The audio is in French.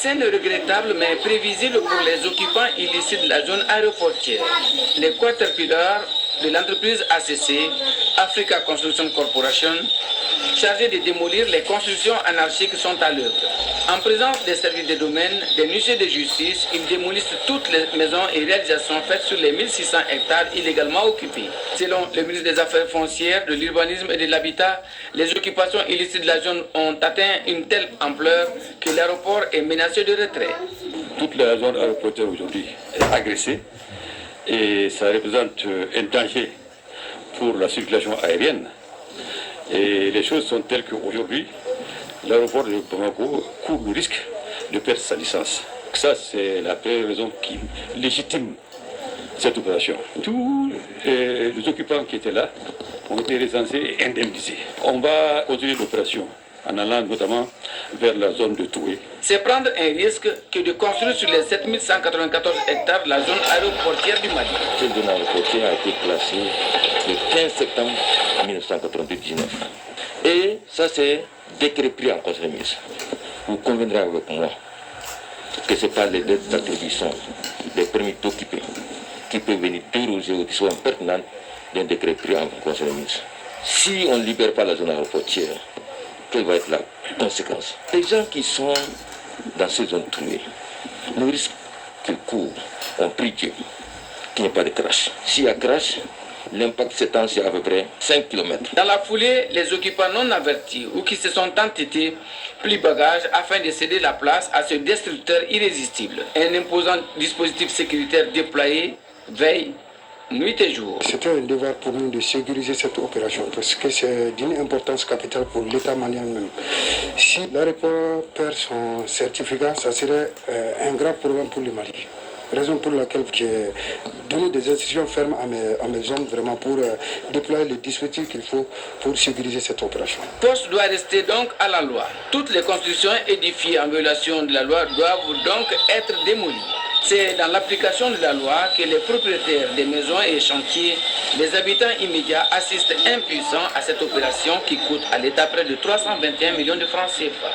scène est regrettable mais prévisible pour les occupants illicites de la zone aéroportière. Les Caterpillar de l'entreprise ACC, Africa Construction Corporation, chargés de démolir les constructions anarchiques, sont à l'œuvre. En présence des services des domaines, des huissiers de justice, ils démolissent toutes les maisons et réalisations faites sur les 1600 hectares illégalement occupés. Selon le ministre des Affaires foncières, de l'urbanisme et de l'habitat, les occupations illicites de la zone ont atteint une telle ampleur que l'aéroport est menacé de retrait. Toute la zone aéroportuaire aujourd'hui est agressée et ça représente un danger pour la circulation aérienne. Et les choses sont telles qu'aujourd'hui, l'aéroport de Bamako court le risque de perdre sa licence. Ça, c'est la première raison qui légitime cette opération. Tous les occupants qui étaient là ont été recensés et indemnisés. On va continuer l'opération en allant notamment vers la zone de Toué. C'est prendre un risque que de construire sur les 7194 hectares la zone aéroportière du Mali. Cette zone aéroportière a été placée le 15 septembre 1999. Et ça, c'est décret pris en Conseil des ministres. Vous conviendrez avec moi que ce n'est pas les dettes d'attribution des permis d'occuper qui peuvent venir déroger aux décisions pertinentes d'un décret pris en Conseil des ministres. Si on ne libère pas la zone aéroportière, quelle va être la conséquence? Les gens qui sont dans ces zones trouées, le risque qu'ils courent, on prie Dieu qu'il n'y ait pas de crash. S'il y a crash, l'impact s'étend sur à peu près 5 km. Dans la foulée, les occupants non avertis ou qui se sont entêtés plient bagages afin de céder la place à ce destructeur irrésistible. Un imposant dispositif sécuritaire déployé veille nuit et jour. C'était un devoir pour nous de sécuriser cette opération parce que c'est d'une importance capitale pour l'État malien même. Si l'aéroport perd son certificat, ça serait un grave problème pour le Mali. Raison pour laquelle j'ai donné des instructions fermes à mes hommes vraiment pour déployer les dispositifs qu'il faut pour sécuriser cette opération. Poste doit rester donc à la loi. Toutes les constructions édifiées en violation de la loi doivent donc être démolies. C'est dans l'application de la loi que les propriétaires des maisons et chantiers, les habitants immédiats assistent impuissants à cette opération qui coûte à l'État près de 321 millions de francs CFA.